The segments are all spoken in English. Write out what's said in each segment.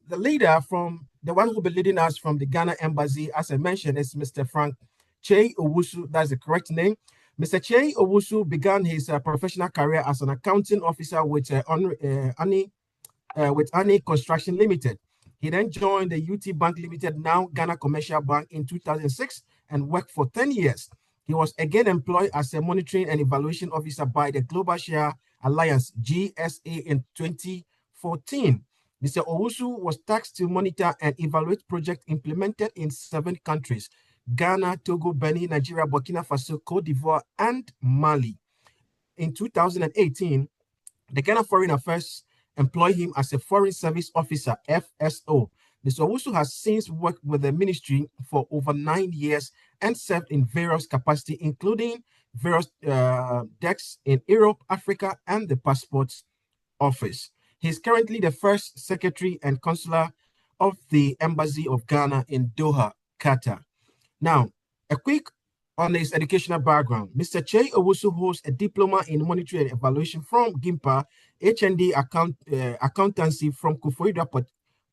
The leader from the one who will be leading us from the Ghana Embassy, as I mentioned, is Mr. Frank Che Owusu. That's the correct name. Mr. Che Owusu began his professional career as an accounting officer with Ani Construction Limited. He then joined the UT Bank Limited, now Ghana Commercial Bank, in 2006 and worked for 10 years. He was again employed as a monitoring and evaluation officer by the Global Share Alliance, GSA, in 2014. Mr. Owusu was tasked to monitor and evaluate projects implemented in 7 countries: Ghana, Togo, Benin, Nigeria, Burkina Faso, Cote d'Ivoire, and Mali. In 2018, the Ghana Foreign Affairs employed him as a Foreign Service Officer, FSO. Mr. Owusu has since worked with the ministry for over 9 years and served in various capacities, including various desks in Europe, Africa, and the Passport Office. He's currently the first secretary and consular of the Embassy of Ghana in Doha, Qatar. Now, a quick on his educational background. Mr. Che Owusu holds a diploma in monetary and evaluation from GIMPA, HND accountancy from Kufuor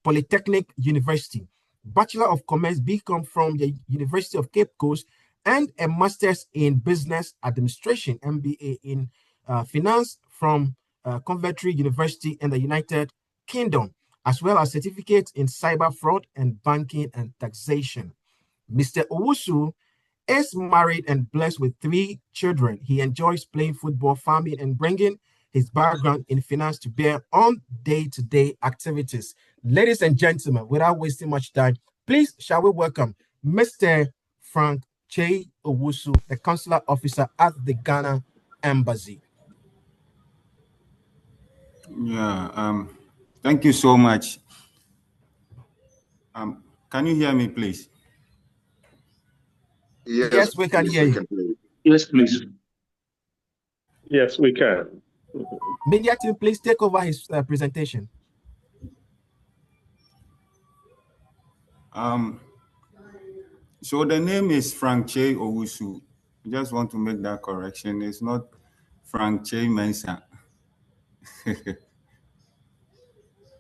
Polytechnic University, Bachelor of Commerce BCom from the University of Cape Coast, and a Master's in Business Administration, MBA in Finance from Coventry University in the United Kingdom, as well as certificates in cyber fraud and banking and taxation. Mr. Owusu is married and blessed with 3 children. He enjoys playing football, farming, and bringing his background in finance to bear on day-to-day activities. Ladies and gentlemen, without wasting much time, please shall we welcome Mr. Frank Che Owusu, the consular officer at the Ghana Embassy. Yeah, thank you so much. Can you hear me, please? Yes, we can hear you. Yes, please. Yes, we can. Media team, please take over his presentation. So the name is Frank Che Owusu. I just want to make that correction. It's not Frank Che Mensah.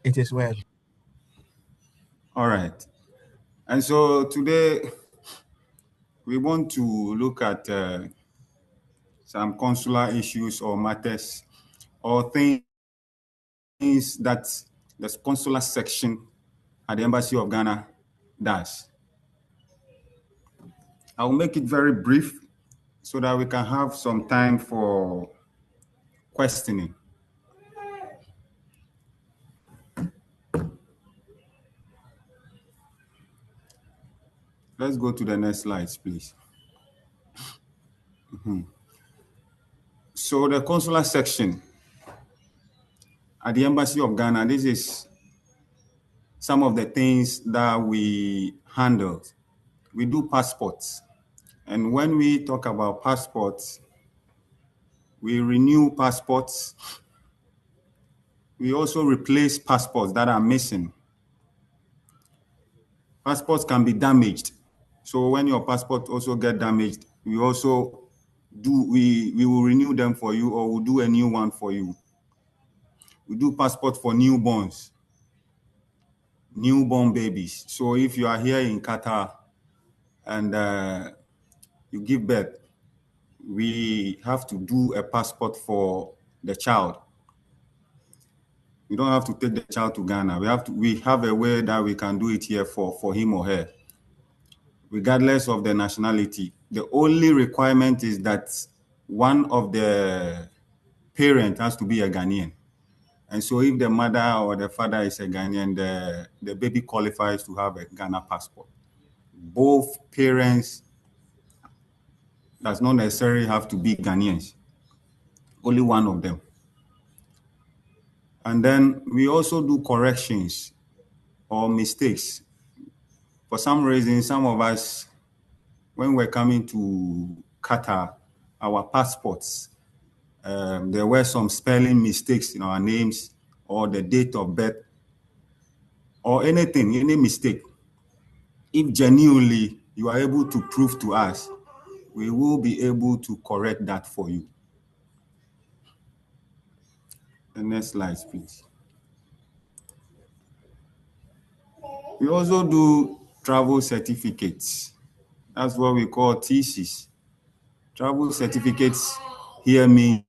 It is well. All right. And so today we want to look at some consular issues or matters or things that the consular section at the Embassy of Ghana does. I will make it very brief so that we can have some time for questioning. Let's go to the next slides, please. So the consular section at the Embassy of Ghana, this is some of the things that we handle. We do passports. And when we talk about passports, we renew passports. We also replace passports that are missing. Passports can be damaged. So when your passport also get damaged, we also we will renew them for you, or we'll do a new one for you. We do passport for newborns, newborn babies. So if you are here in Qatar and you give birth, we have to do a passport for the child. We don't have to take the child to Ghana. We have a way that we can do it here for him or her, regardless of the nationality. The only requirement is that one of the parents has to be a Ghanaian. And so if the mother or the father is a Ghanaian, the baby qualifies to have a Ghana passport. Both parents does not necessarily have to be Ghanaians, only one of them. And then we also do corrections or mistakes. For some reason, some of us, when we're coming to Qatar, our passports, there were some spelling mistakes in our names or the date of birth or anything, any mistake, if genuinely you are able to prove to us, we will be able to correct that for you. The next slide, please. We also do travel certificates. That's what we call thesis. Travel certificates here means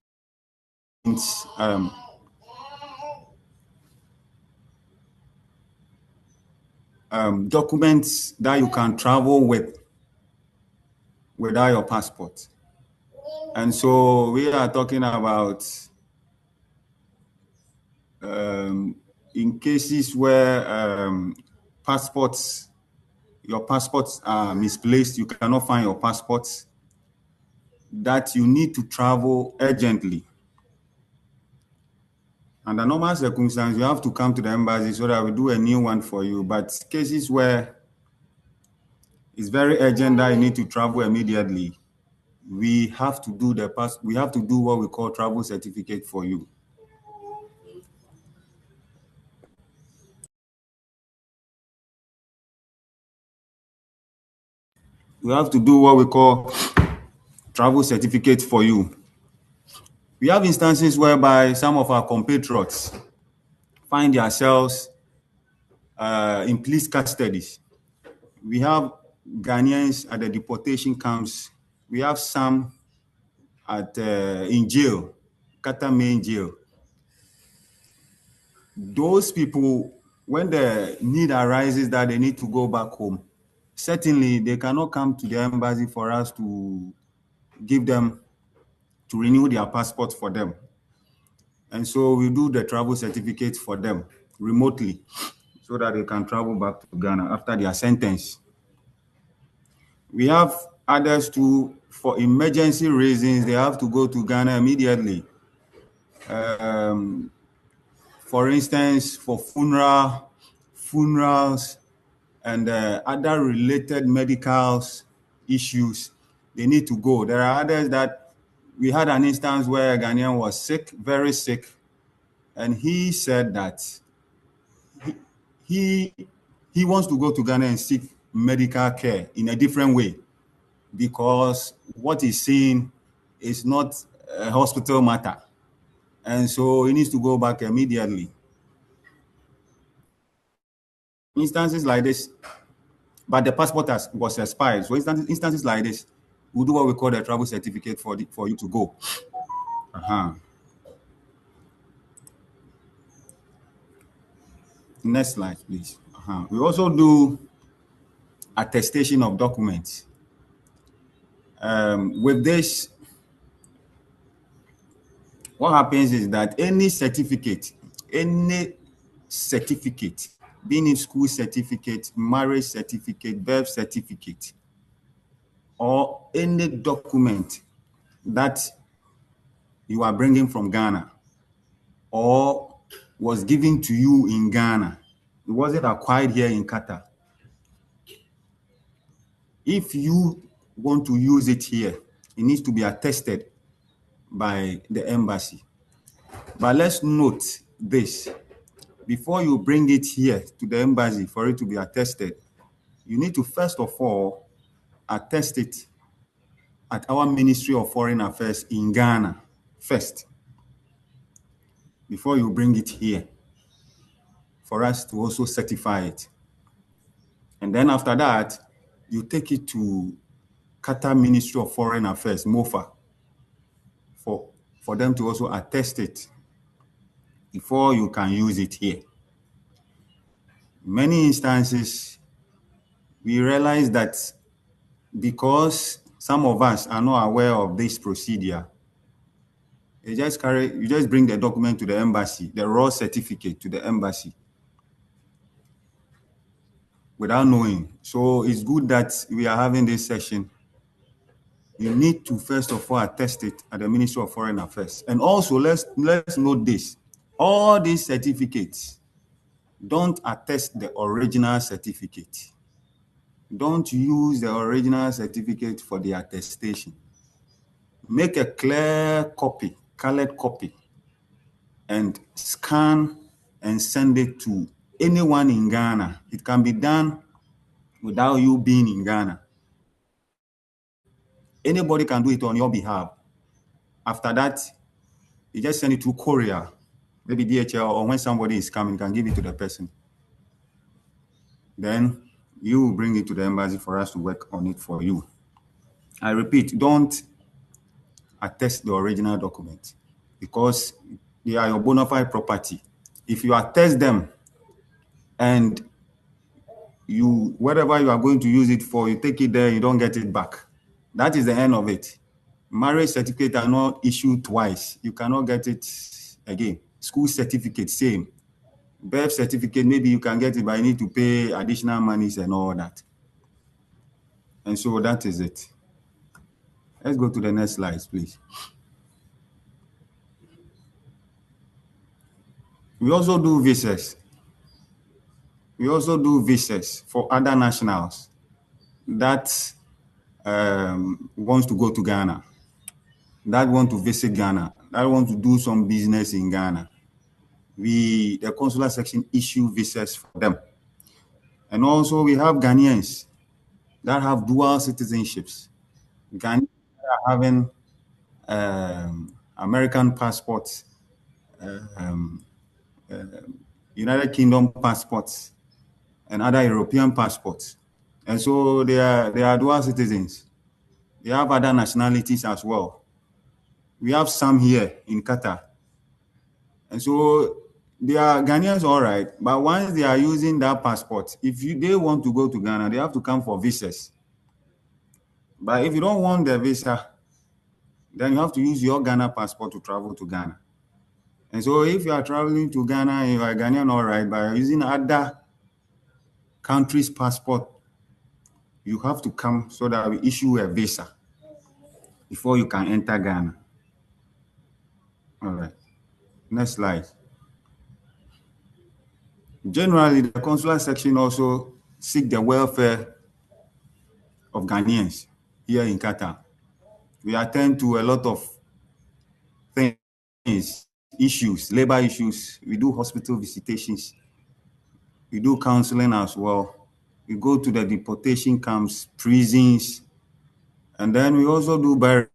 documents that you can travel with without your passport. And so we are talking about in cases where your passports are misplaced, you cannot find your passports, that you need to travel urgently. Under normal circumstances, you have to come to the embassy so that we do a new one for you. But cases where it's very urgent that you need to travel immediately, we have to do what we call travel certificate for you. We have to do what we call travel certificate for you. We have instances whereby some of our compatriots find themselves in police custodies. We have Ghanaians at the deportation camps. We have some in jail, Qatar main jail. Those people, when the need arises that they need to go back home, certainly they cannot come to the embassy for us to give them, to renew their passport for them. And so we do the travel certificate for them remotely so that they can travel back to Ghana after their sentence. We have others too, for emergency reasons, they have to go to Ghana immediately. For instance, for funerals, and other related medical issues, they need to go. There are others that we had an instance where a Ghanaian was sick, very sick, and he said that he wants to go to Ghana and seek medical care in a different way because what he's seeing is not a hospital matter. And so he needs to go back immediately. Instances like this, but the passport was expired. So instances like this, we'll do what we call the travel certificate for you to go. Next slide, please. We also do attestation of documents. With this, what happens is that any certificate, being it school certificate, marriage certificate, birth certificate, or any document that you are bringing from Ghana or was given to you in Ghana, it wasn't acquired here in Qatar. If you want to use it here, it needs to be attested by the embassy. But let's note this. Before you bring it here to the embassy for it to be attested, you need to first of all attest it at our Ministry of Foreign Affairs in Ghana first, before you bring it here for us to also certify it. And then after that, you take it to Qatar Ministry of Foreign Affairs, MOFA, for them to also attest it before you can use it here. In many instances, we realize that because some of us are not aware of this procedure, you just bring the document to the embassy, the raw certificate to the embassy without knowing. So it's good that we are having this session. You need to first of all attest it at the Ministry of Foreign Affairs. And also let's note this. All these certificates don't attest the original certificate. Don't use the original certificate for the attestation. Make a clear copy, colored copy, and scan and send it to anyone in Ghana. It can be done without you being in Ghana. Anybody can do it on your behalf. After that, you just send it through courier, maybe DHL, or when somebody is coming, you can give it to the person. Then you bring it to the embassy for us to work on it for you. I repeat, don't attest the original document because they are your bona fide property. If you attest them and whatever you are going to use it for, you take it there, you don't get it back. That is the end of it. Marriage certificate are not issued twice. You cannot get it again. School certificate, same. Birth certificate, maybe you can get it, but you need to pay additional monies and all that. And so that is it. Let's go to the next slide, please. We also do visas. We also do visas for other nationals that wants to go to Ghana, that want to visit Ghana, that want to do some business in Ghana. The consular section issue visas for them. And also we have Ghanaians that have dual citizenships. Ghanaians are having American passports, United Kingdom passports, and other European passports. And so they are dual citizens. They have other nationalities as well. We have some here in Qatar. And so they are Ghanaians, all right, but once they are using that passport, if they want to go to Ghana, they have to come for visas. But if you don't want the visa, then you have to use your Ghana passport to travel to Ghana. And so if you are traveling to Ghana, you are Ghanaian, all right, but you're using other countries' passport, you have to come so that we issue a visa before you can enter Ghana. All right. Next slide. Generally, the consular section also seek the welfare of Ghanaians here in Qatar. We attend to a lot of things, issues, labor issues. We do hospital visitations. We do counseling as well. We go to the deportation camps, prisons, and then we also do burials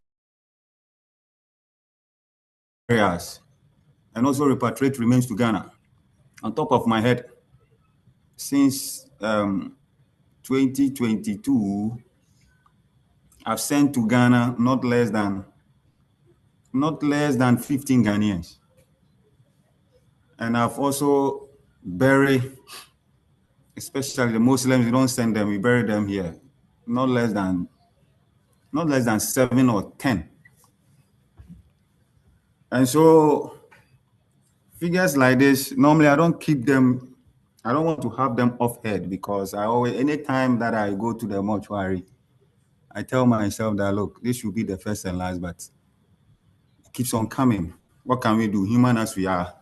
and also repatriate remains to Ghana. On top of my head, since 2022, I've sent to Ghana not less than 15 Ghanaians. And I've also buried, especially the Muslims, we don't send them, we bury them here. Not less than 7 or 10. And so figures like this, normally I don't keep them, I don't want to have them off head because anytime that I go to the mortuary, I tell myself that, look, this should be the first and last, but it keeps on coming. What can we do? Human as we are,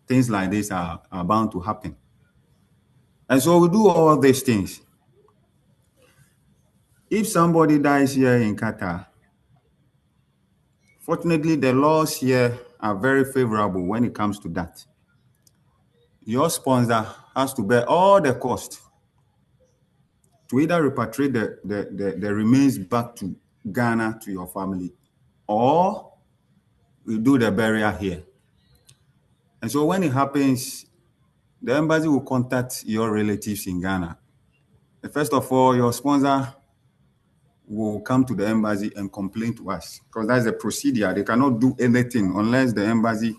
things like this are bound to happen. And so we do all these things. If somebody dies here in Qatar, fortunately, the laws here are very favorable when it comes to that. Your sponsor has to bear all the cost to either repatriate the remains back to Ghana to your family, or we do the burial here. And so when it happens, the embassy will contact your relatives in Ghana. First of all, your sponsor will come to the embassy and complain to us because that's the procedure. They cannot do anything unless the embassy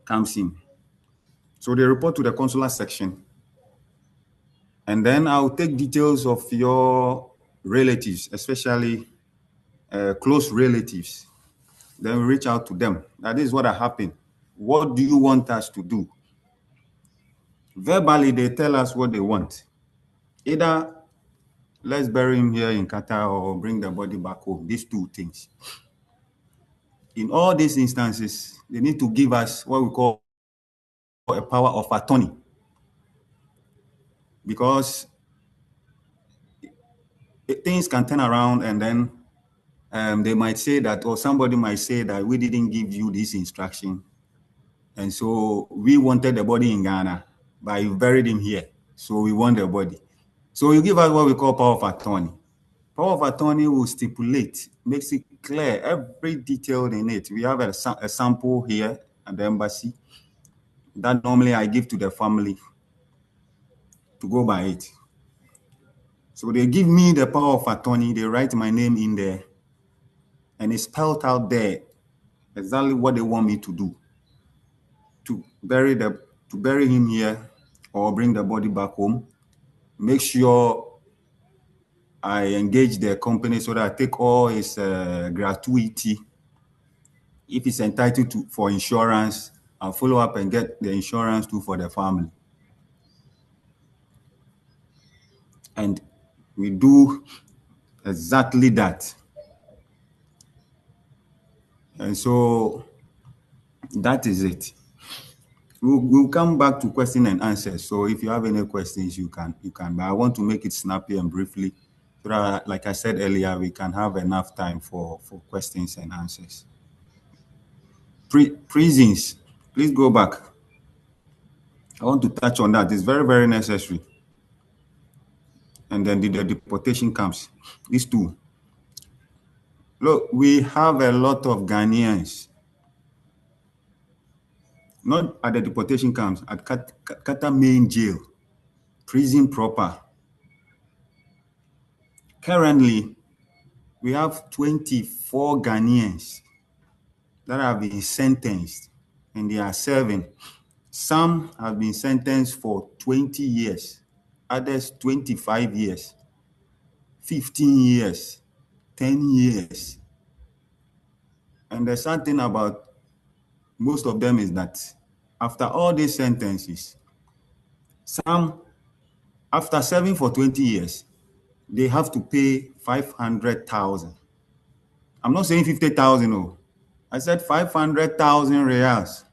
comes in. So they report to the consular section. And then I'll take details of your relatives, especially close relatives. Then we reach out to them. That is what happened. What do you want us to do? Verbally, they tell us what they want. Either let's bury him here in Qatar or bring the body back home. These two things. In all these instances, they need to give us what we call a power of attorney. Because things can turn around and then they might say that, or somebody might say that we didn't give you this instruction. And so we wanted the body in Ghana, but you buried him here. So we want the body. So you give us what we call power of attorney. Power of attorney will stipulate, makes it clear, every detail in it. We have a sample here at the embassy that normally I give to the family to go by it. So they give me the power of attorney, they write my name in there, and it's spelled out there exactly what they want me to do. To bury him here or bring the body back home. Make sure I engage the company so that I take all his gratuity. If he's entitled for insurance, I'll follow up and get the insurance too for the family. And we do exactly that. And so that is it. We'll come back to question and answers. So if you have any questions, you can. But I want to make it snappy and briefly, so that, like I said earlier, we can have enough time for questions and answers. Prisons, please go back. I want to touch on that. It's very, very necessary. And then the deportation camps, these two. Look, we have a lot of Ghanaians, not at the deportation camps, at Qatar main jail, prison proper. Currently, we have 24 Ghanaians that have been sentenced, and they are serving. Some have been sentenced for 20 years, others 25 years, 15 years, 10 years. And the sad thing about most of them is that after all these sentences, some, after serving for 20 years, they have to pay 500,000. I'm not saying 50,000, no. I said 500,000 reals.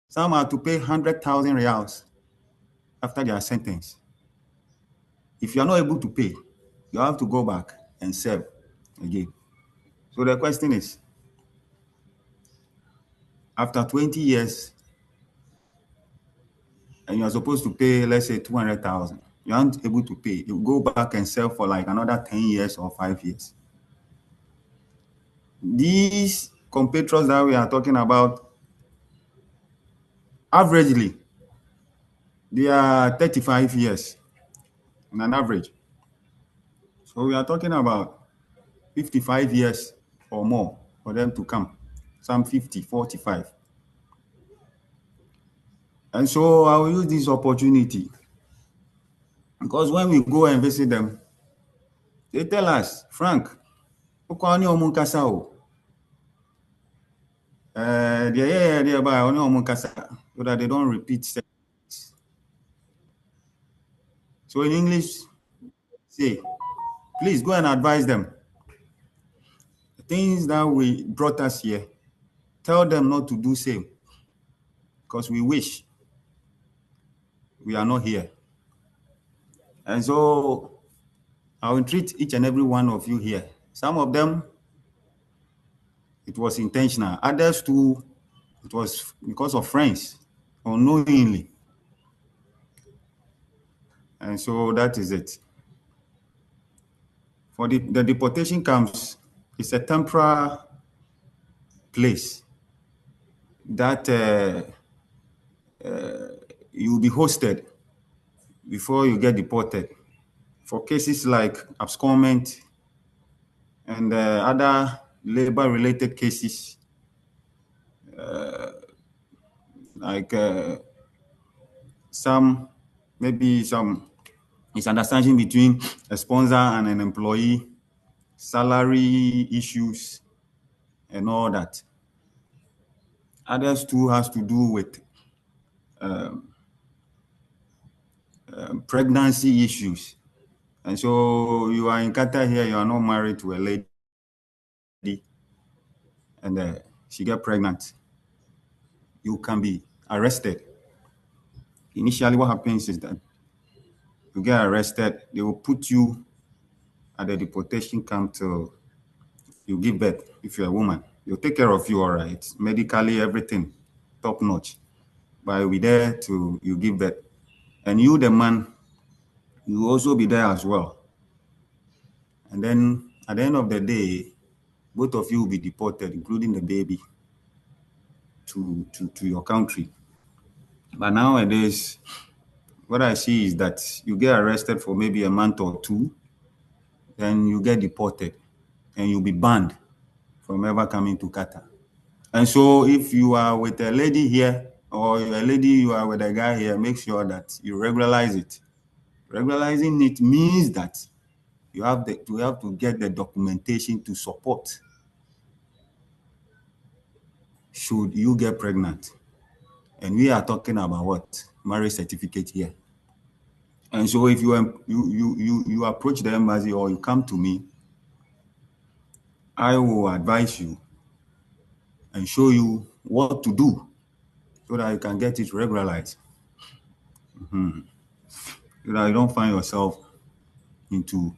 Some have to pay 100,000 reals after their sentence. If you are not able to pay, you have to go back and serve again. So the question is, after 20 years, and you are supposed to pay, let's say, 200,000, you aren't able to pay, you go back and serve for like another 10 years or 5 years. These compatriots that we are talking about, averagely, they are 35 years on an average. So we are talking about 55 years or more for them to come, some 50, 45. And so I will use this opportunity, because when we go and visit them, they tell us, Frank, so that they don't repeat. So in English, say, please go and advise them. The things that we brought us here, tell them not to do same, because we wish we are not here. And so I will treat each and every one of you here. Some of them, it was intentional. Others too, it was because of friends, unknowingly. And so that is it. For the deportation camps, it's a temporary place that you will be hosted before you get deported. For cases like abscondment and other labor-related cases, like maybe some misunderstanding between a sponsor and an employee, salary issues, and all that. Others too has to do with pregnancy issues. And so you are in Qatar here, you are not married to a lady, and she get pregnant. You can be arrested. Initially, what happens is that you get arrested, they will put you at the deportation camp till you give birth if you're a woman. They'll take care of you, all right. Medically, everything, top notch. But I'll be there to you give birth. And you, the man, you will also be there as well. And then at the end of the day, both of you will be deported, including the baby, to your country. But nowadays, what I see is that you get arrested for maybe a month or two, then you get deported, and you'll be banned from ever coming to Qatar. And so if you are with a lady here, or a lady you are with a guy here, make sure that you regularize it. Regularizing it means that you have to get the documentation to support should you get pregnant. And we are talking about what? Marriage certificate here. And so if you approach the embassy or you come to me, I will advise you and show you what to do so that you can get it regularized. So that you don't find yourself into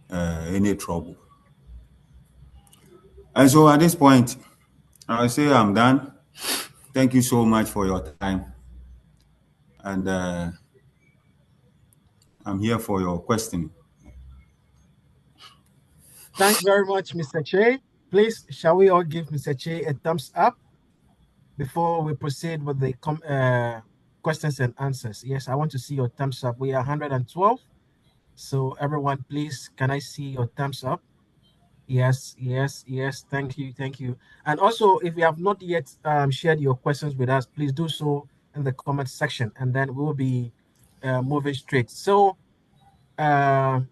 any trouble. And so at this point, I'll say I'm done. Thank you so much for your time. And I'm here for your question. Thanks very much, Mr. Che. Please, shall we all give Mr. Che a thumbs up before we proceed with the questions and answers? Yes, I want to see your thumbs up. We are 112. So everyone, please, can I see your thumbs up? Yes, yes, yes. Thank you, thank you. And also, if you have not yet shared your questions with us, please do so in the comment section, and then we will be moving straight. So our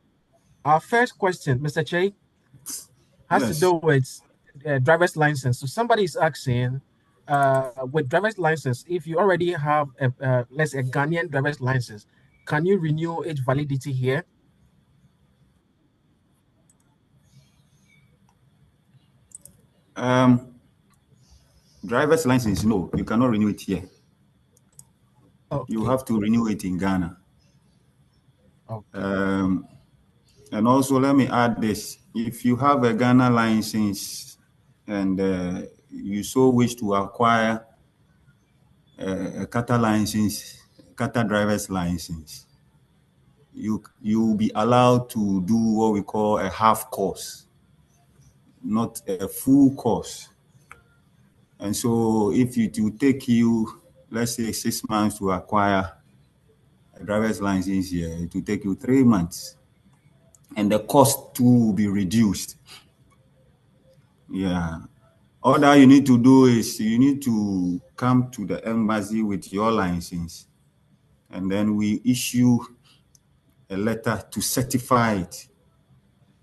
first question, Mr. Che, has to Yes. do with driver's license. So somebody is asking, with driver's license, if you already have let's say a Ghanaian driver's license, can you renew its validity here? Driver's license, no, you cannot renew it here. Okay. You have to renew it in Ghana. Okay. And also, let me add this. If you have a Ghana license and you so wish to acquire a Qatar license, Qatar driver's license, you'll be allowed to do what we call a half course, not a full course. And so if it will take you, let's say 6 months to acquire a driver's license here, it will take you 3 months. And the cost too will be reduced. Yeah. All that you need to do is you need to come to the embassy with your license, and then we issue a letter to certify it,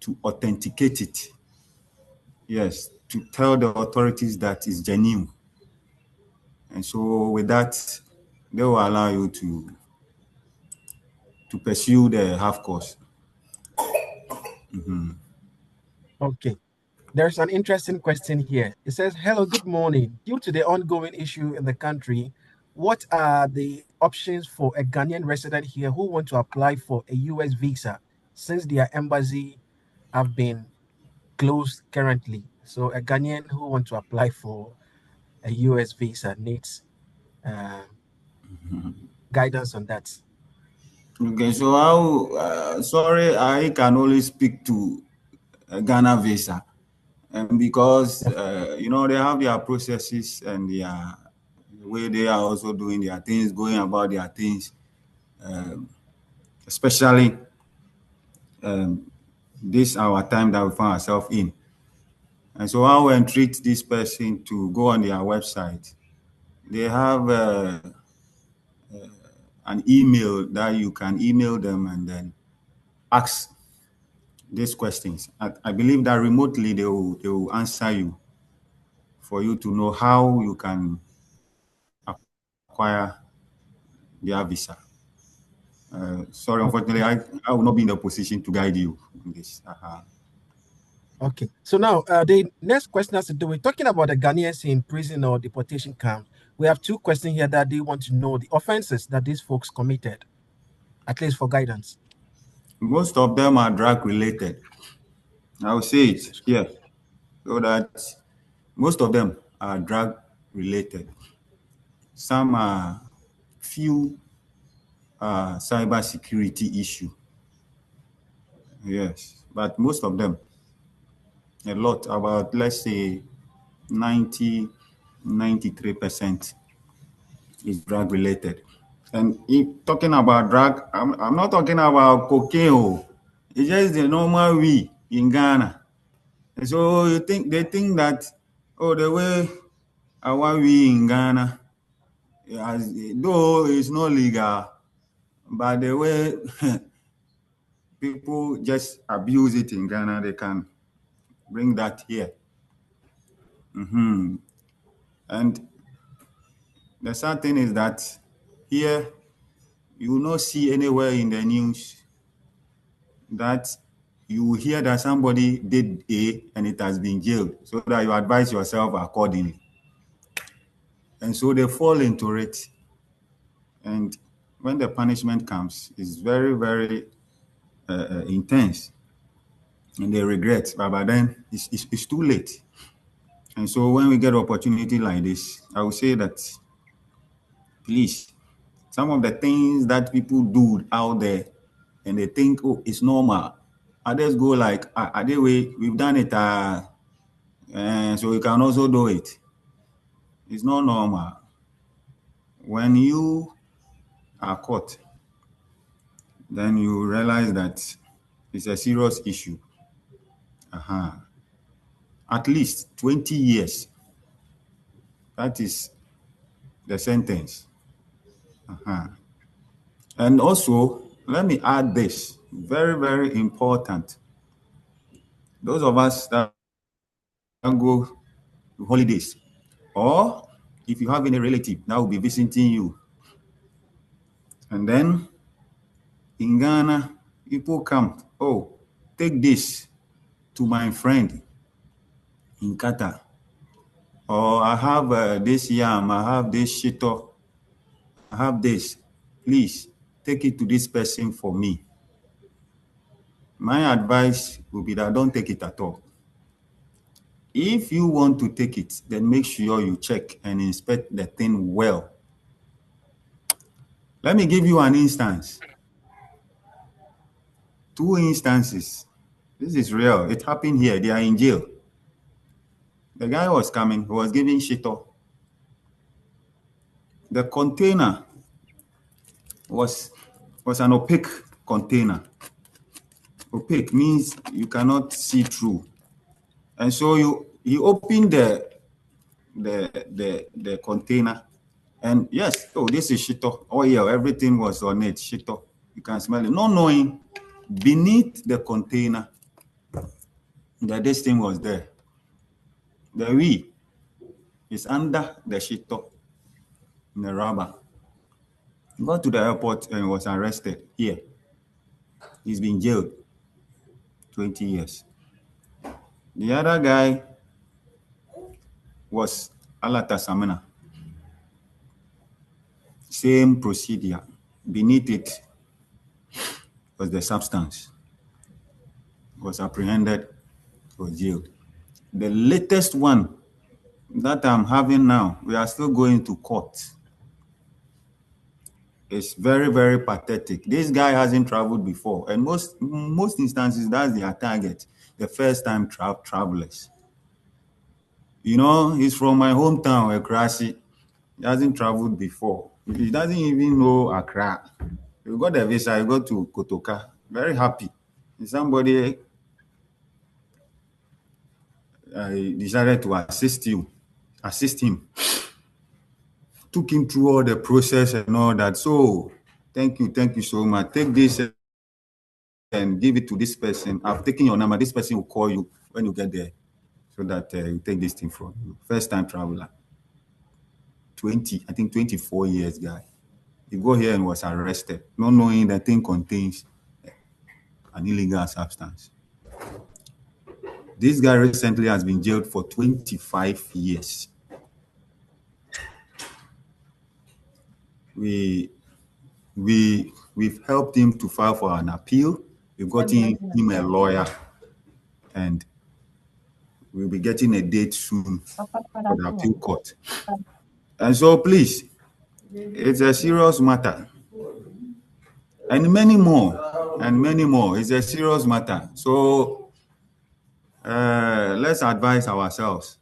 to authenticate it. Yes, to tell the authorities that it's genuine. And so with that, they will allow you to pursue the half course. Okay. There's an interesting question here. It says, hello, good morning. Due to the ongoing issue in the country, what are the options for a Ghanaian resident here who want to apply for a US visa since their embassy have been closed currently? So a Ghanaian who want to apply for a US visa needs guidance on that. Okay, so sorry, I can only speak to Ghana visa, and because they have their processes and their way they are also doing their things, going about their things, especially this our time that we find ourselves in. And so I will entreat this person to go on their website. They have an email that you can email them and then ask these questions. I believe that remotely they will answer you for you to know how you can acquire their visa. Sorry, unfortunately, I will not be in a position to guide you in this. Okay, so now the next question has to do with talking about the Ghanaians in prison or deportation camp. We have two questions here that they want to know the offenses that these folks committed, at least for guidance. Most of them are drug related. I will say it here, so that Most of them are drug related. Some are few cyber security issue. Yes, but most of them, a lot, about let's say 93% is drug related. And if talking about drug, I'm not talking about cocaine. It's just the normal weed in Ghana. And so they think that, oh, the way our weed in Ghana, though it's not legal, but the way people just abuse it in Ghana, they can bring that here. And the sad thing is that here, you will not see anywhere in the news that you will hear that somebody did A and it has been jailed, so that you advise yourself accordingly. And so they fall into it. And when the punishment comes, it's very, very intense. And they regret, but by then it's too late. And so when we get an opportunity like this, I would say that, please, some of the things that people do out there and they think, oh, it's normal. Others go like, we've done it, so we can also do it. It's not normal. When you are caught, then you realize that it's a serious issue. At least 20 years. That is the sentence. And also, let me add this, very, very important. Those of us that go to holidays, or if you have any relative that will be visiting you, and then in Ghana, people come, oh, take this to my friend in Qatar. Or I have this yam, I have this shito, I have this. Please take it to this person for me. My advice would be that don't take it at all. If you want to take it, then make sure you check and inspect the thing well. Let me give you an instance. 2 instances. This is real. It happened here. They are in jail. The guy was coming. He was giving shito. The container was an opaque container. Opaque means you cannot see through. And so you open the container, and yes, oh, this is shito. Oh yeah, everything was on it, shito. You can smell it. Not knowing beneath the container that this thing was there. The weed is under the shito in the rubber. He got to the airport and was arrested here. He's been jailed 20 years. The other guy was Alata Samina. Same procedure. Beneath it was the substance. Was apprehended, was jailed. The latest one that I'm having now, we are still going to court. It's very, very pathetic. This guy hasn't traveled before, and most instances, that's their target, the first-time travelers. You know, he's from my hometown, Ekrasi. He hasn't traveled before. He doesn't even know Accra. He got the visa, he got to Kotoka. Very happy. Somebody decided to assist him. Took him through all the process and all that. So, thank you so much. Take this and give it to this person. I've taken your number. This person will call you when you get there, so that you take this thing from you. First-time traveler. 24 years guy. He go here and was arrested, not knowing that thing contains an illegal substance. This guy recently has been jailed for 25 years. We've helped him to file for an appeal. We've gotten him a lawyer, and we'll be getting a date soon for the appeal court. And so please, it's a serious matter. And many more. It's a serious matter. So let's advise ourselves.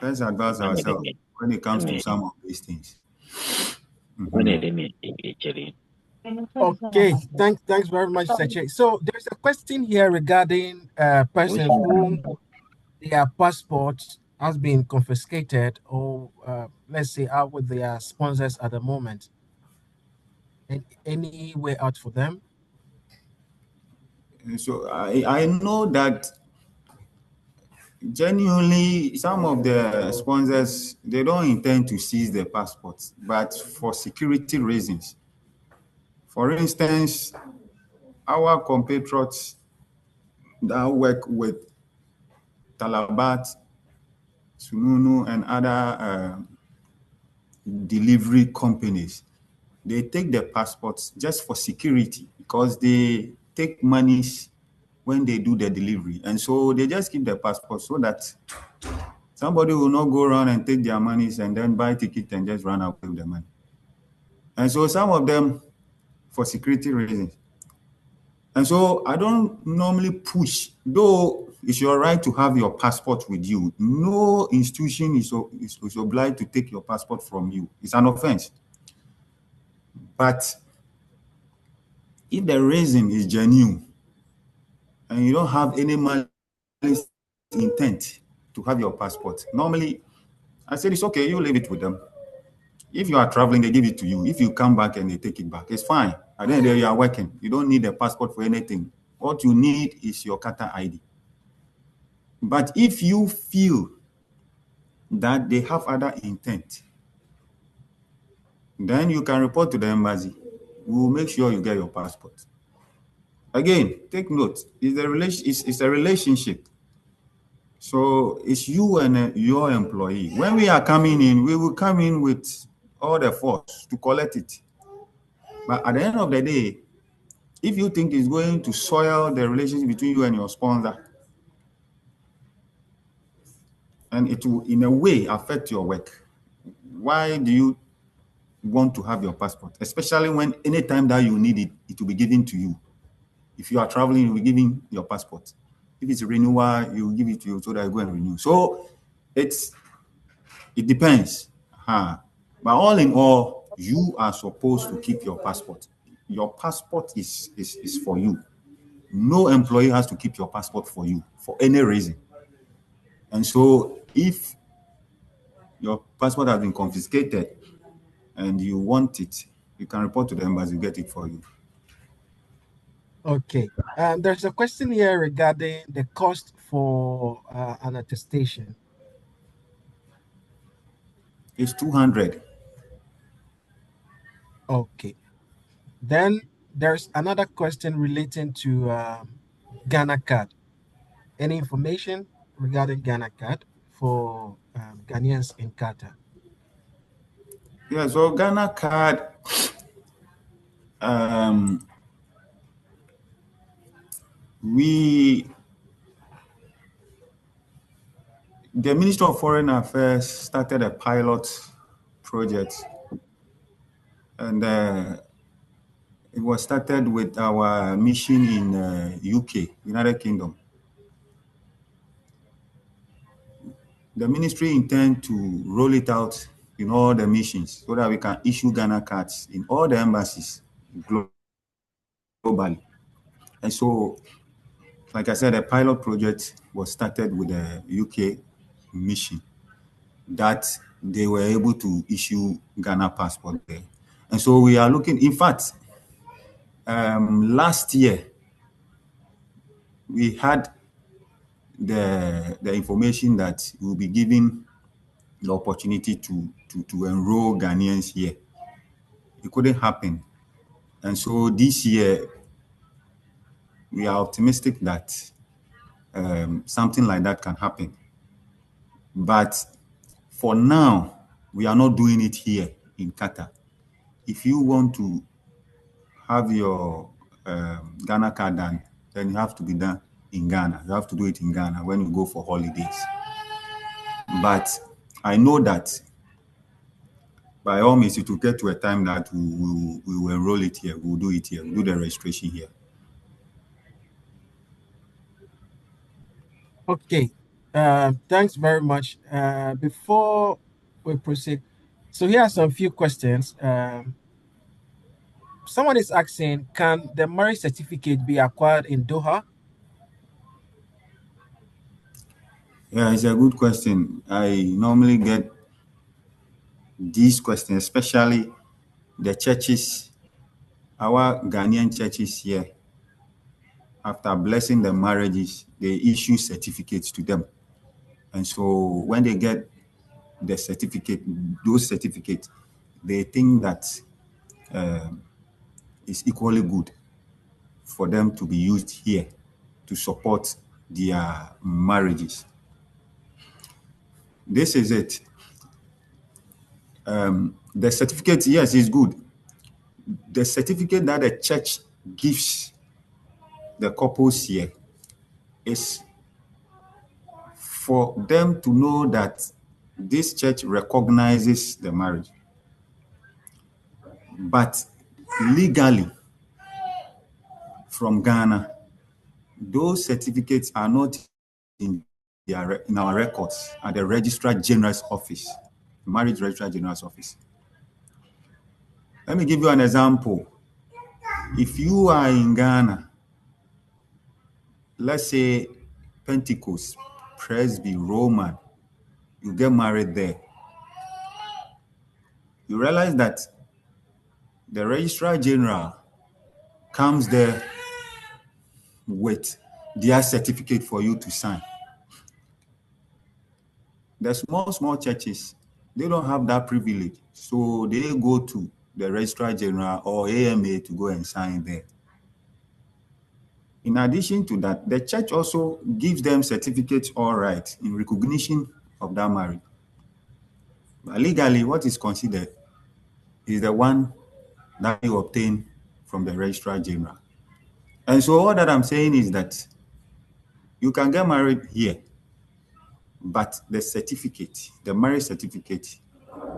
Let's advise ourselves when it comes to some of these things. Okay, thanks very much, Seche. So there's a question here regarding persons whom their passports has been confiscated, or let's say are with their sponsors at the moment. And any way out for them? And so I know that genuinely some of the sponsors, they don't intend to seize their passports, but for security reasons. For instance, our compatriots that work with Talabat, Sununu, and other delivery companies, they take their passports just for security because they take monies when they do the delivery. And so they just keep their passports so that somebody will not go around and take their monies and then buy ticket and just run away with the money. And so some of them for security reasons. And so I don't normally push, though it's your right to have your passport with you. No institution is obliged to take your passport from you. It's an offense. But if the reason is genuine and you don't have any malice intent to have your passport, normally I said it's okay, you leave it with them. If you are traveling, they give it to you. If you come back and they take it back, it's fine. At the end of the day, you are working. You don't need a passport for anything. What you need is your Qatar ID. But if you feel that they have other intent, then you can report to the embassy. We will make sure you get your passport. Again, take note, it's a relationship. So it's you and your employee. When we are coming in, we will come in with all the force to collect it. But at the end of the day, if you think it's going to soil the relationship between you and your sponsor, and it will in a way affect your work, why do you want to have your passport? Especially when anytime that you need it, it will be given to you. If you are traveling, you will be given your passport. If it's a renewal, you will give it to you so that you go and renew. So it depends. But all in all, you are supposed to keep your passport. Your passport is for you. No employee has to keep your passport for you for any reason. And so if your passport has been confiscated and you want it, you can report to the embassy, get it for you. Okay. There's a question here regarding the cost for an attestation. It's 200. Okay. Then there's another question relating to Ghana card. Any information regarding Ghana card for Ghanaians in Qatar? Yeah, so Ghana card, the Ministry of Foreign Affairs started a pilot project, and it was started with our mission in UK, United Kingdom. The ministry intends to roll it out in all the missions so that we can issue Ghana cards in all the embassies globally. And so, like I said, a pilot project was started with the UK mission that they were able to issue Ghana passport there. And so we are looking, in fact, last year, we had the information that we'll be given the opportunity to enroll Ghanaians here. It couldn't happen. And so this year, we are optimistic that something like that can happen. But for now, we are not doing it here in Qatar. If you want to have your Ghana card done, then you have to be done in Ghana. You have to do it in Ghana when you go for holidays. But I know that by all means, it will get to a time that we will enroll it here. We'll do it here. We'll do the registration here. Okay. Thanks very much. Before we proceed, so here are some few questions. Someone is asking, can the marriage certificate be acquired in Doha? Yeah, it's a good question. I normally get these questions, especially the churches, our Ghanaian churches here. After blessing the marriages, they issue certificates to them. And so when they get the certificate, those certificates, they think that it's equally good for them to be used here to support their marriages. This is it. The certificate, yes, is good. The certificate that the church gives the couples here is for them to know that this church recognizes the marriage. But legally, from Ghana, those certificates are not in our records at the Registrar General's office, Marriage Registrar General's office. Let me give you an example. If you are in Ghana, let's say Pentecost, Presby, Roman, you get married there, you realize that the Registrar General comes there with their certificate for you to sign. The small churches, they don't have that privilege. So they go to the Registrar General or AMA to go and sign there. In addition to that, the church also gives them certificates, all right, in recognition of that marriage. But legally, what is considered is the one that you obtain from the Registrar General. And so all that I'm saying is that you can get married here, but the certificate, the marriage certificate,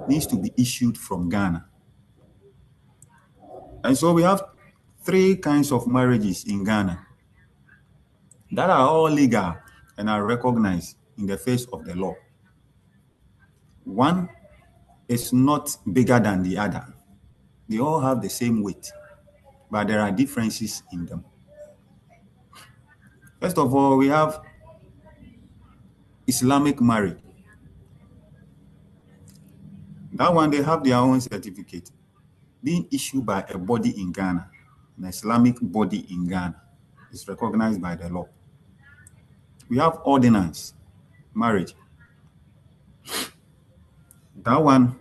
needs to be issued from Ghana. And so we have 3 kinds of marriages in Ghana that are all legal and are recognized in the face of the law. One is not bigger than the other. They all have the same weight, but there are differences in them. First of all, we have Islamic marriage. That one, they have their own certificate being issued by a body in Ghana, an Islamic body in Ghana. It's recognized by the law. We have ordinance marriage. That one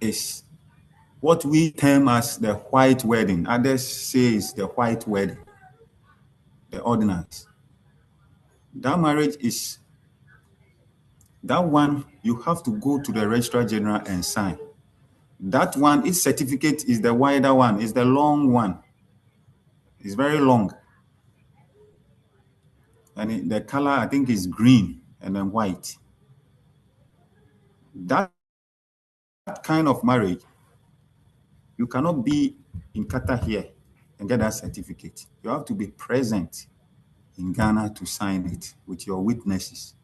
is what we term as the white wedding. Others say it's the white wedding, the ordinance. That marriage is, that one you have to go to the Registrar General and sign. That one, its certificate is the wider one, is the long one. It's very long. And the color, I think, is green and then white. That kind of marriage, you cannot be in Qatar here and get that certificate. You have to be present in Ghana to sign it with your witnesses.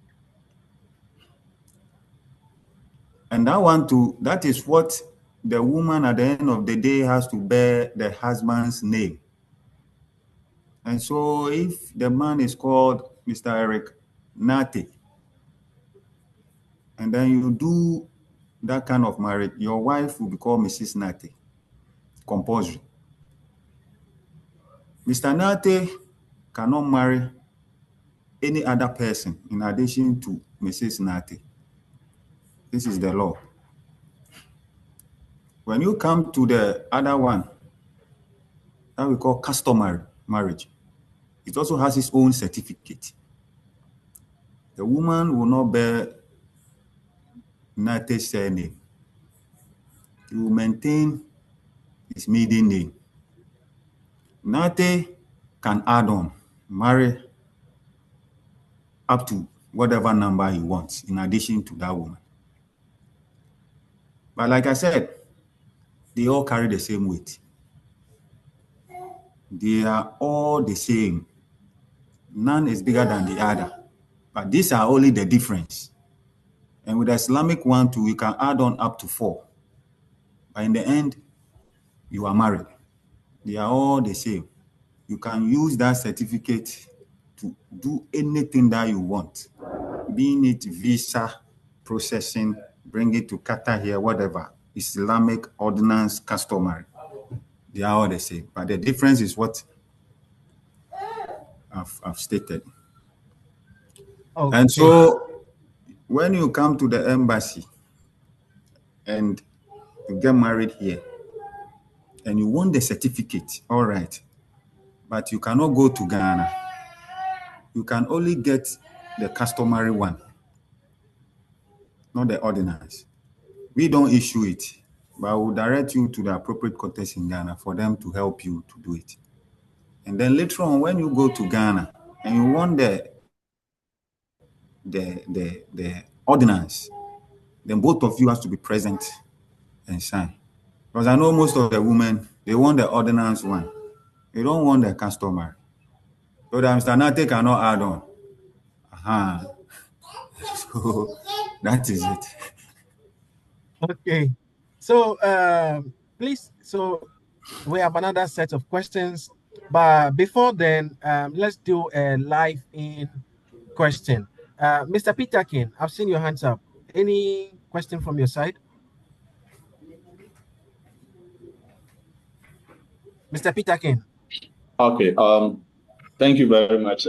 And that one too, that is what the woman at the end of the day has to bear the husband's name. And so if the man is called Mr. Eric Nate, and then you do that kind of marriage, your wife will be called Mrs. Nate, compulsory. Mr. Nate cannot marry any other person in addition to Mrs. Nate. This is the law. When you come to the other one, that we call customary marriage, it also has its own certificate. The woman will not bear Nate's surname. He will maintain his maiden name. Nate can add on marry up to whatever number he wants in addition to that woman. But like I said, they all carry the same weight. They are all the same. None is bigger than the other. But these are only the difference. And with the Islamic one too, you can add on up to 4. But in the end, you are married. They are all the same. You can use that certificate to do anything that you want, being it visa processing, bring it to Qatar here, whatever, Islamic ordinance, customary. They are all the same. But the difference is what I've stated. Okay. And so when you come to the embassy and you get married here and you want the certificate, all right, but you cannot go to Ghana. You can only get the customary one, not the ordinance. We don't issue it, but we'll direct you to the appropriate quarters in Ghana for them to help you to do it. And then later on, when you go to Ghana and you want the ordinance, then both of you have to be present and sign. Because I know most of the women, they want the ordinance one. They don't want the customary. So the Mr. Nate cannot add on. So that is it. Okay. So please, so we have another set of questions. But before then, let's do a live in question. Mr. Peterkin, I've seen your hands up. Any question from your side? Mr. Peterkin. Okay. Thank you very much,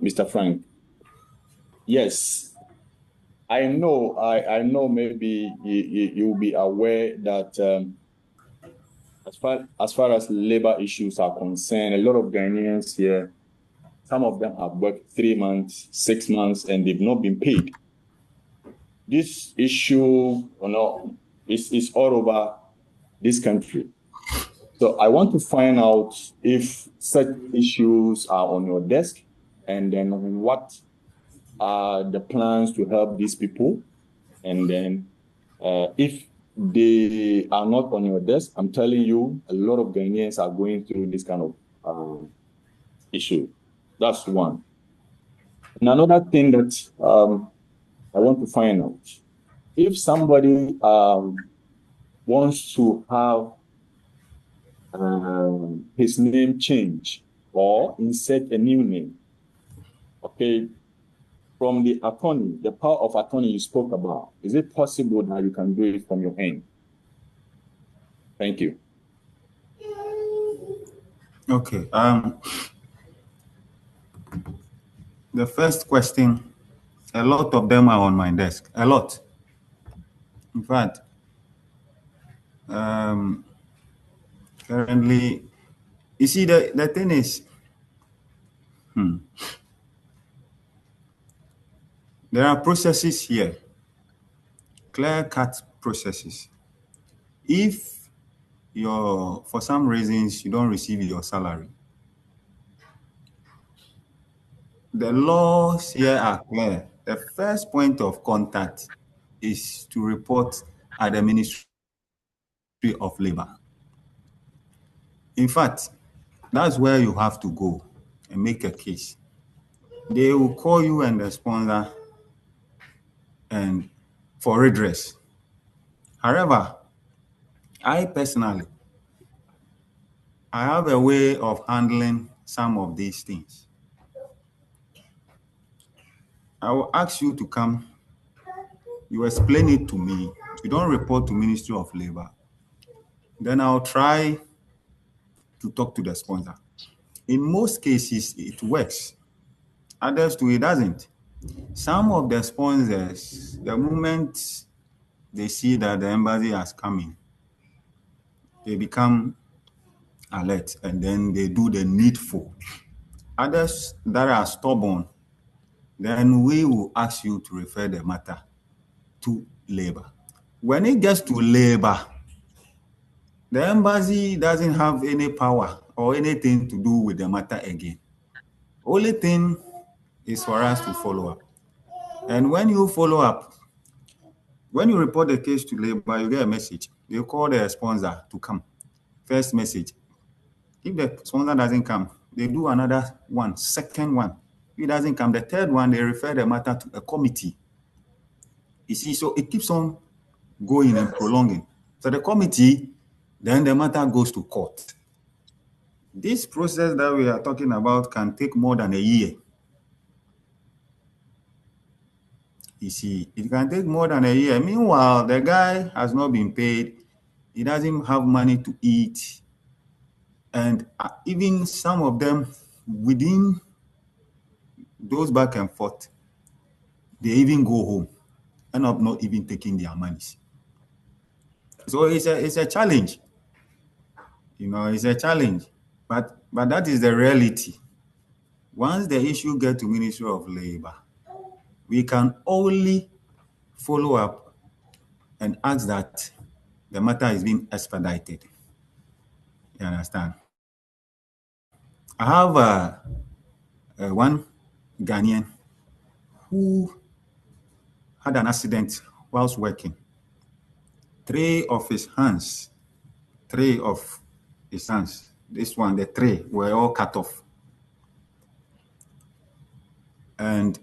Mr. Frank. Yes, I know. I know. Maybe you'll be aware that as far as labor issues are concerned, a lot of Ghanaians here, some of them have worked 3 months, 6 months, and they've not been paid. This issue, is all over this country. So I want to find out if such issues are on your desk, and then what are the plans to help these people, and then if they are not on your desk, I'm telling you, a lot of Ghanaians are going through this kind of issue. That's one. And another thing that I want to find out, if somebody wants to have his name changed or insert a new name, okay, from the attorney, the power of attorney you spoke about, is it possible that you can do it from your end? Thank you. Okay. The first question, a lot of them are on my desk. A lot. In fact, currently, you see, the thing is, there are processes here, clear-cut processes. If for some reasons you don't receive your salary, the laws here are clear. The first point of contact is to report at the Ministry of Labor. In fact, that's where you have to go and make a case. They will call you and the sponsor and for redress. However, I personally, I have a way of handling some of these things. I will ask you to come, you explain it to me. You don't report to Ministry of Labor. Then I'll try to talk to the sponsor. In most cases, it works. Others too, it doesn't. Some of the sponsors, the moment they see that the embassy has come in, they become alert and then they do the needful. Others that are stubborn, then we will ask you to refer the matter to labor. When it gets to labor, the embassy doesn't have any power or anything to do with the matter again. Only thing is for us to follow up. And when you follow up, when you report the case to labor, you get a message. You call the sponsor to come. First message. If the sponsor doesn't come, they do another one, second one. If it doesn't come, the third one, they refer the matter to a committee. You see, so it keeps on going and prolonging. So the committee, then the matter goes to court. This process that we are talking about can take more than a year. You see, it can take more than a year. Meanwhile, the guy has not been paid. He doesn't have money to eat. And even some of them, within those back and forth, they even go home, end up not even taking their monies. So it's a challenge. You know, it's a challenge. But that is the reality. Once the issue gets to Ministry of Labor, we can only follow up and ask that the matter is being expedited. You understand? I have one Ghanaian who had an accident whilst working. Three of his hands, this one, the three were all cut off. And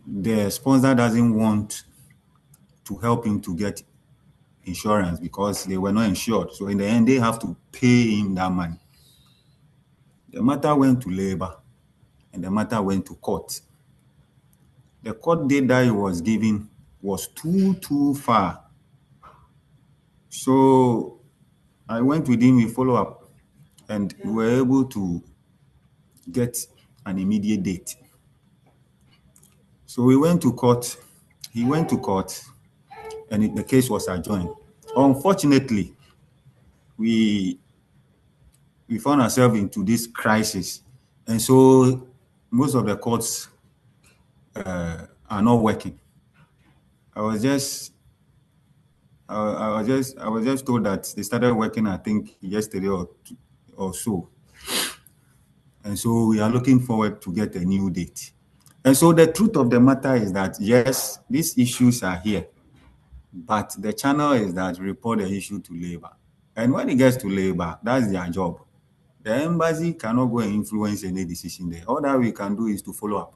the sponsor doesn't want to help him to get insurance because they were not insured. So in the end, they have to pay him that money. The matter went to labor and the matter went to court. The court date that he was given was too far. So I went with him, we follow up, and we were able to get an immediate date. So we went to court, he went to court, and the case was adjourned. Unfortunately, we found ourselves into this crisis, and so most of the courts are not working. I was just told that they started working, I think, yesterday or so. And so we are looking forward to get a new date. And so the truth of the matter is that, yes, these issues are here, but the channel is that report the issue to labor. And when it gets to labor, that's their job. The embassy cannot go and influence any decision there. All that we can do is to follow up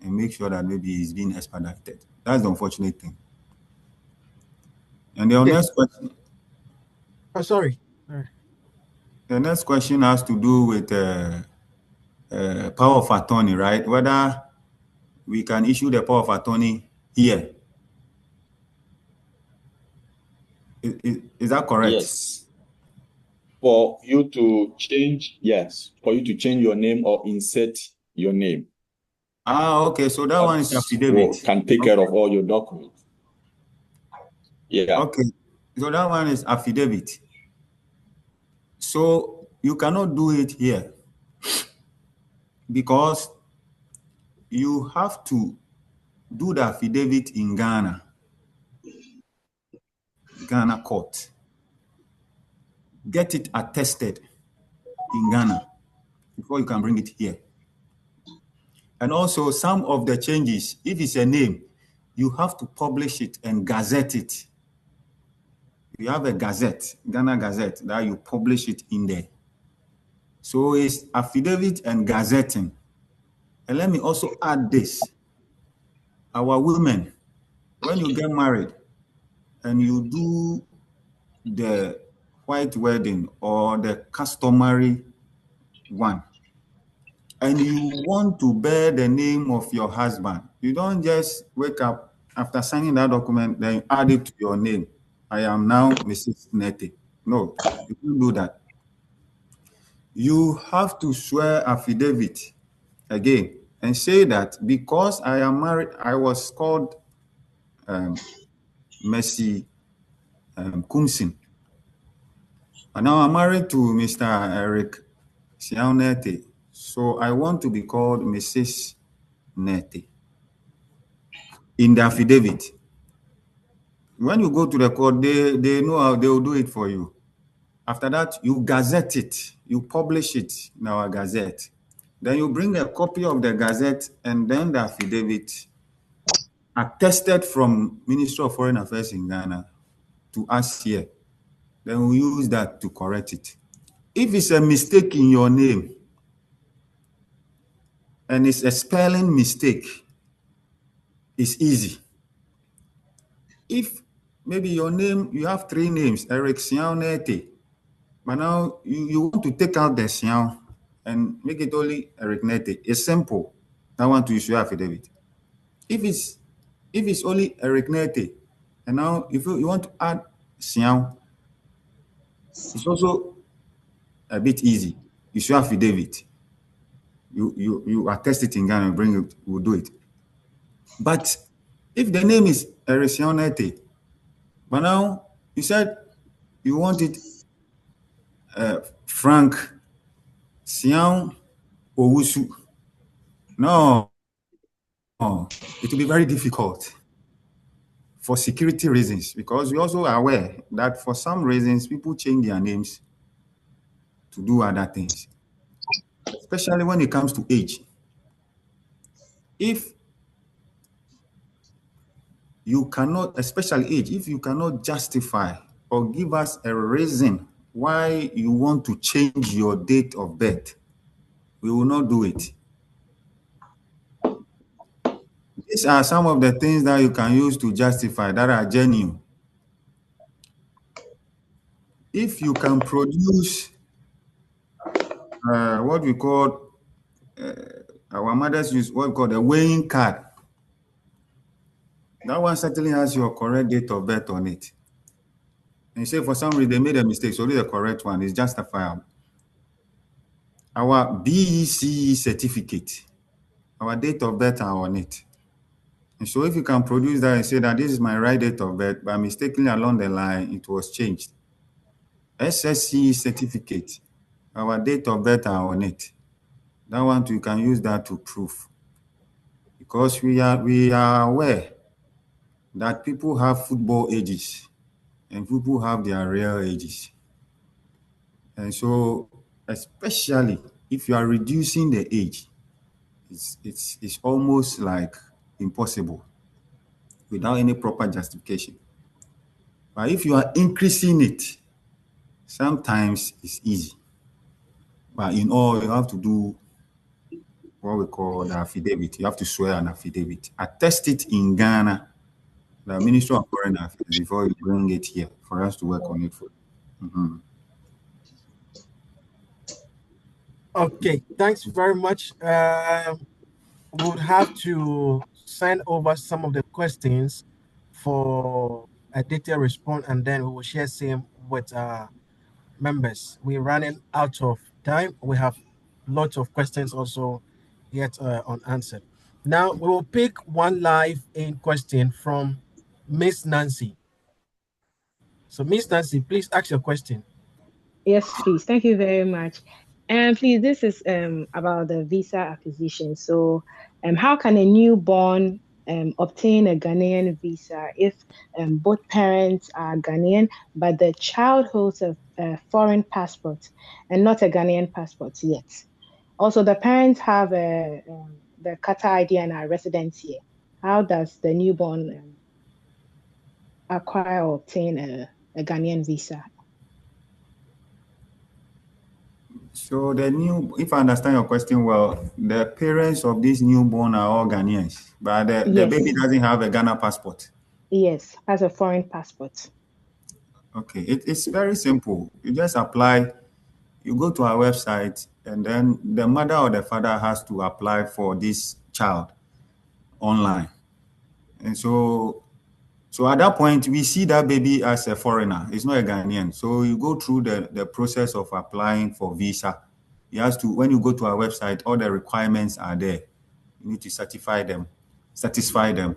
and make sure that maybe it's being expedited. That's the unfortunate thing. And the next question. Sorry. The next question has to do with power of attorney, right? Whether we can issue the power of attorney here. Is that correct? Yes. For you to change your name or insert your name. Okay. So that one is affidavit. Can take care of all your documents. Yeah. Okay. So that one is affidavit. So you cannot do it here because you have to do the affidavit in Ghana court. Get it attested in Ghana before you can bring it here. And also some of the changes, if it's a name, you have to publish it and gazette it. You have a gazette, Ghana Gazette, that you publish it in there. So it's affidavit and gazetting. And let me also add this. Our women, when you get married and you do the white wedding or the customary one, and you want to bear the name of your husband, you don't just wake up after signing that document, then add it to your name. I am now Mrs. Nete. No, you can't do that. You have to swear affidavit again and say that because I am married, I was called Mercy Kumsin. And now I'm married to Mr. Eric Nete. So I want to be called Mrs. Nete in the affidavit. When you go to the court, they know how they will do it for you. After that, you gazette it, you publish it in our gazette. Then you bring a copy of the Gazette and then the affidavit attested from Ministry of Foreign Affairs in Ghana to us here. Then we use that to correct it. If it's a mistake in your name and it's a spelling mistake, it's easy. If maybe your name, you have 3 names, Eric Siao Nete, but now you want to take out the Siao and make it only Eric Nete, it's simple. I want to issue affidavit. If it's only Eric Nete, and now if you want to add Siao, it's also a bit easy. Issue affidavit. You attest it in Ghana and bring it, we'll do it. But if the name is Eric Siao Nete, but now you said you want it Frank Siao Owusu. No, it will be very difficult for security reasons, because we also are aware that for some reasons people change their names to do other things, especially when it comes to age. If you cannot, especially age, if you cannot justify or give us a reason why you want to change your date of birth, we will not do it. These are some of the things that you can use to justify that are genuine. If you can produce what we call, our mothers use what we call the weighing card, that one certainly has your correct date of birth on it. And you say for some reason they made a mistake, so the correct one is justifiable. Our BEC certificate, our date of birth are on it. And so if you can produce that and say that this is my right date of birth, but mistakenly along the line, it was changed. SSC certificate, our date of birth are on it. That one you can use that to prove. Because we are aware that people have football ages and people have their real ages. And so, especially if you are reducing the age, it's almost like impossible without any proper justification. But if you are increasing it, sometimes it's easy. But in all, you have to do what we call the affidavit. You have to swear an affidavit. Attest it in Ghana, the Ministry of Foreign Affairs, before you bring it here for us to work on it for you. Okay, thanks very much. We would have to send over some of the questions for a detailed response, and then we will share same with members. We're running out of time. We have lots of questions also yet unanswered. Now we will pick one live in question from Miss Nancy. So Miss Nancy, please ask your question. Yes, please. Thank you very much. And please, this is about the visa acquisition. So, how can a newborn obtain a Ghanaian visa if both parents are Ghanaian, but the child holds a foreign passport and not a Ghanaian passport yet? Also, the parents have the Qatar ID and are residents here. How does the newborn acquire or obtain a Ghanaian visa? So if I understand your question well, the parents of this newborn are all Ghanaians, but the baby doesn't have a Ghana passport. Yes, has a foreign passport. Okay, it's very simple. You just apply, you go to our website, and then the mother or the father has to apply for this child online. And so at that point, we see that baby as a foreigner. It's not a Ghanaian. So you go through the process of applying for visa. When you go to our website, all the requirements are there. You need to satisfy them,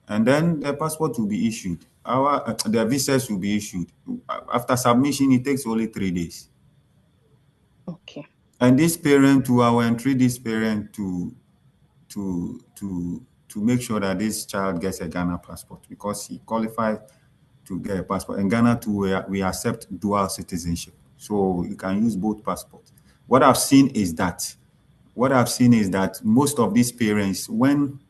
and then the passport will be issued. The visas will be issued. After submission, it takes only 3 days. Okay. And this parent, I will entreat this parent to make sure that this child gets a Ghana passport, because he qualifies to get a passport. In Ghana too, we accept dual citizenship, so you can use both passports. What I've seen is that what I've seen is that most of these parents, when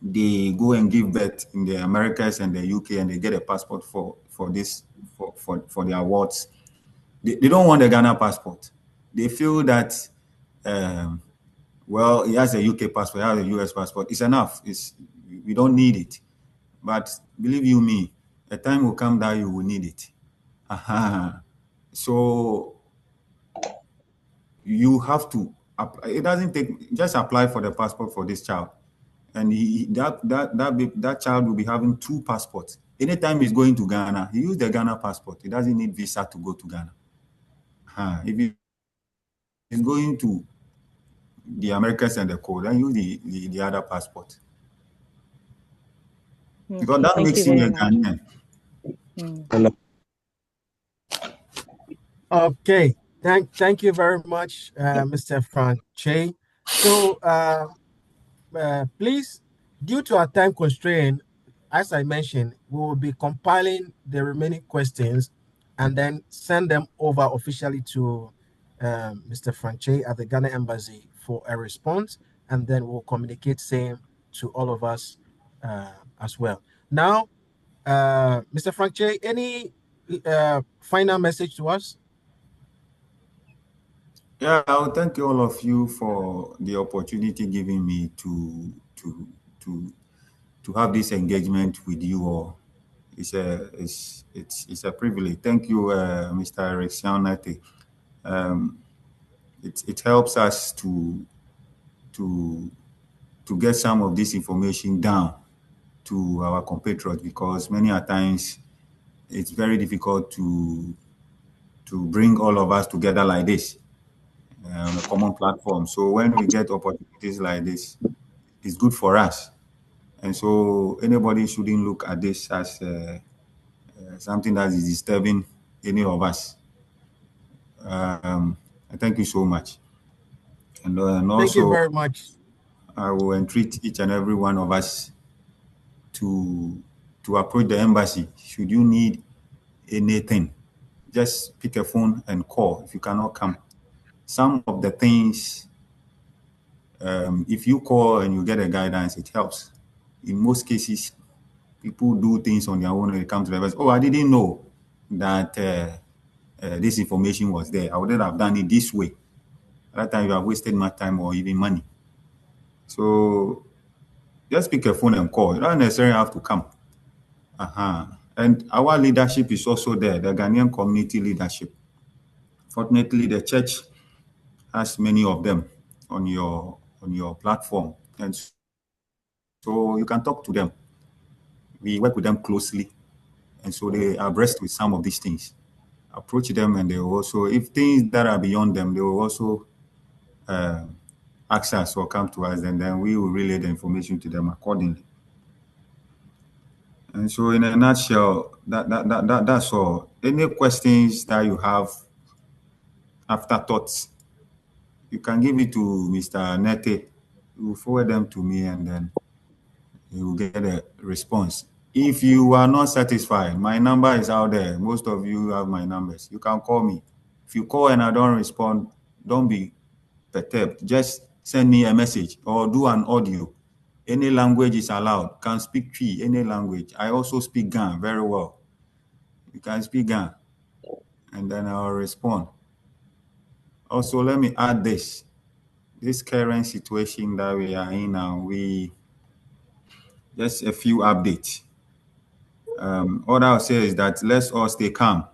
they go and give birth in the Americas and the UK and they get a passport for their awards, they don't want a Ghana passport. They feel that, well, he has a UK passport, he has a US passport. It's enough. We don't need it. But believe you me, a time will come that you will need it. So you have to, it doesn't take, just apply for the passport for this child. And that child will be having 2 passports. Anytime he's going to Ghana, he use the Ghana passport. He doesn't need visa to go to Ghana. If he's going to the Americas and the code, then use the other passport. Because that makes him a Ghanaian. Okay. Thank you very much, Mr. Frank Che. So please, due to our time constraint, as I mentioned, we will be compiling the remaining questions and then send them over officially to Mr. Frank Che at the Ghana Embassy for a response, and then we'll communicate same to all of us as well. Now, Mr. Frank Che, any final message to us? Yeah, I will thank all of you for the opportunity given me to have this engagement with you all. It's a privilege. Thank you, Mr. Eric Sianate. It helps us to get some of this information down to our compatriots, because many a times it's very difficult to bring all of us together like this on a common platform. So when we get opportunities like this, it's good for us. And so anybody shouldn't look at this as something that is disturbing any of us. Thank you so much. And also, thank you very much. I will entreat each and every one of us to approach the embassy. Should you need anything, just pick a phone and call if you cannot come. Some of the things, if you call and you get a guidance, it helps. In most cases, people do things on their own when it comes to the embassy. Oh, I didn't know that this information was there. I wouldn't have done it this way. At that time, you have wasted my time or even money. So just pick a phone and call. You don't necessarily have to come. And our leadership is also there, the Ghanaian community leadership. Fortunately, the church has many of them on your platform, and so you can talk to them. We work with them closely, and so they are abreast with some of these things. Approach them, and they will also, if things that are beyond them, they will also ask us or come to us, and then we will relay the information to them accordingly. And so, in a nutshell, that's all. Any questions that you have, afterthoughts, you can give it to Mr. Nete. He will forward them to me, and then you will get a response. If you are not satisfied, my number is out there. Most of you have my numbers. You can call me. If you call and I don't respond, don't be perturbed. Just send me a message or do an audio. Any language is allowed. Can speak Twi, any language. I also speak Gan very well. You can speak Gan, and then I'll respond. Also, let me add this current situation that we are in now, just a few updates. All I'll say is that let's all stay calm.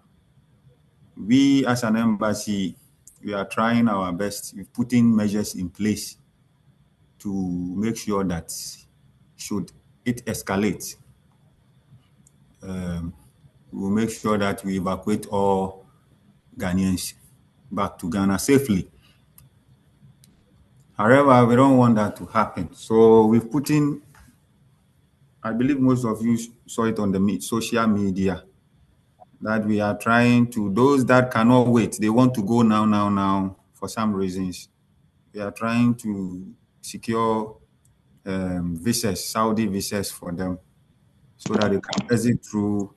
We as an embassy, we are trying our best. We're putting measures in place to make sure that should it escalate, we'll make sure that we evacuate all Ghanaians back to Ghana safely. However, we don't want that to happen. So we've put in, I believe most of you saw it on the social media, that we are trying to, those that cannot wait, they want to go now, for some reasons. We are trying to secure visas, Saudi visas for them, so that they can exit through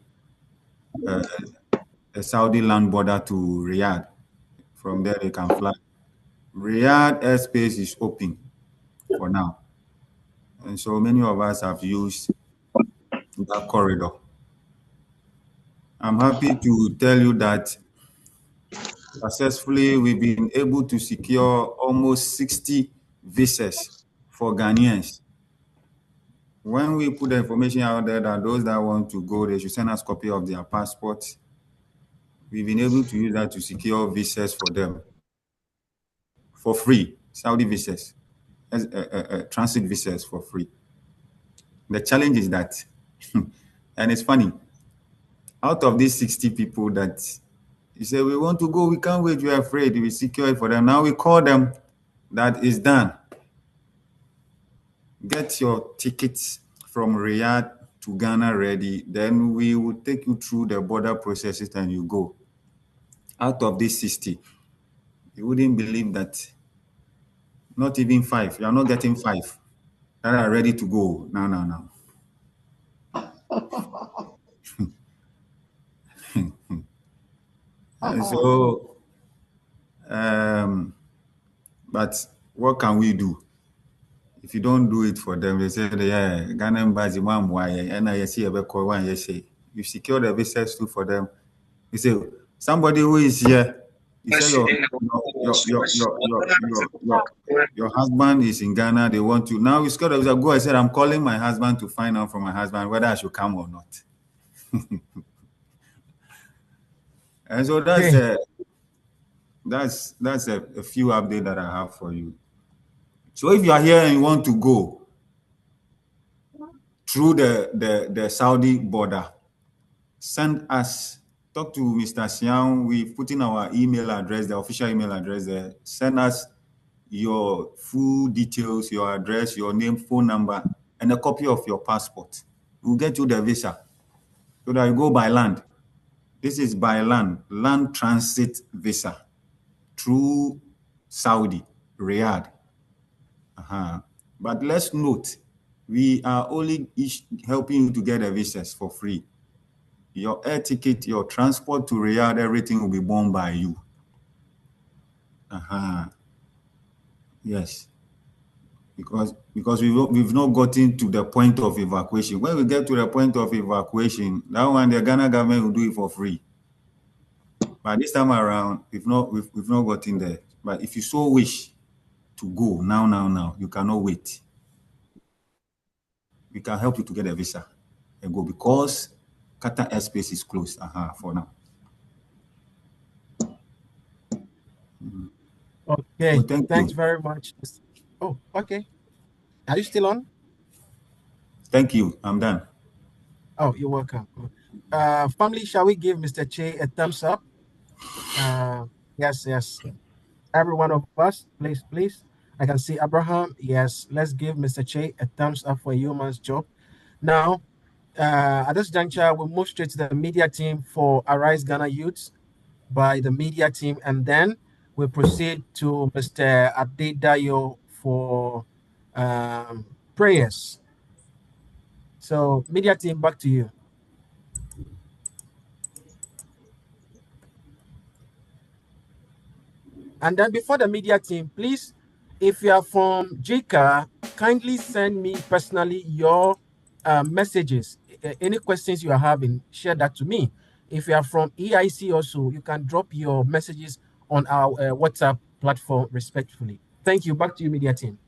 a Saudi land border to Riyadh. From there, they can fly Riyadh airspace is open for now. And so many of us have used that corridor. I'm happy to tell you that successfully we've been able to secure almost 60 visas for Ghanaians. When we put the information out there that those that want to go, they should send us a copy of their passports. We've been able to use that to secure visas for them for free, Saudi visas, transit visas for free. The challenge is that, and it's funny, out of these 60 people that you say, we want to go, we can't wait, we're afraid, we secure it for them. Now we call them, that is done. Get your tickets from Riyadh to Ghana ready, then we will take you through the border processes and you go. Out of these 60, you wouldn't believe that not even 5, you are not getting 5 that are ready to go. No. And so, but what can we do? If you don't do it for them, they say, yeah, Ghana embassy, you secure the visas too for them. You say, somebody who is here, you say your husband is in Ghana, they want to. Now we secure the visa, go. I said, I'm calling my husband to find out from my husband whether I should come or not. And so that's a few updates that I have for you. So if you are here and you want to go through the Saudi border, send us, talk to Mr. Siang. We've put in our email address, the official email address there. Send us your full details, your address, your name, phone number, and a copy of your passport. We'll get you the visa so that you go by land. This is by land transit visa through Saudi, Riyadh. But let's note, we are only helping you to get the visas for free. Your air ticket, your transport to Riyadh, everything will be borne by you. Yes. Because we've not gotten to the point of evacuation. When we get to the point of evacuation, that one the Ghana government will do it for free. But this time around, we've not gotten there. But if you so wish to go now, you cannot wait. We can help you to get a visa and go because Qatar airspace is closed for now. Okay, well, thanks very much. Oh, okay. Are you still on? Thank you. I'm done. Oh, you're welcome. Family, shall we give Mr. Che a thumbs up? Yes. Every one of us, please. I can see Abraham. Yes, let's give Mr. Che a thumbs up for a human's job. Now, at this juncture, we'll move straight to the media team for Arise Ghana Youths by the media team, and then we'll proceed to Mr. Adedayo for prayers. So, media team, back to you. And then before the media team, please, if you are from JICA, kindly send me personally your messages. Any questions you are having, share that to me. If you are from EIC also, you can drop your messages on our WhatsApp platform respectfully. Thank you. Back to you, media team.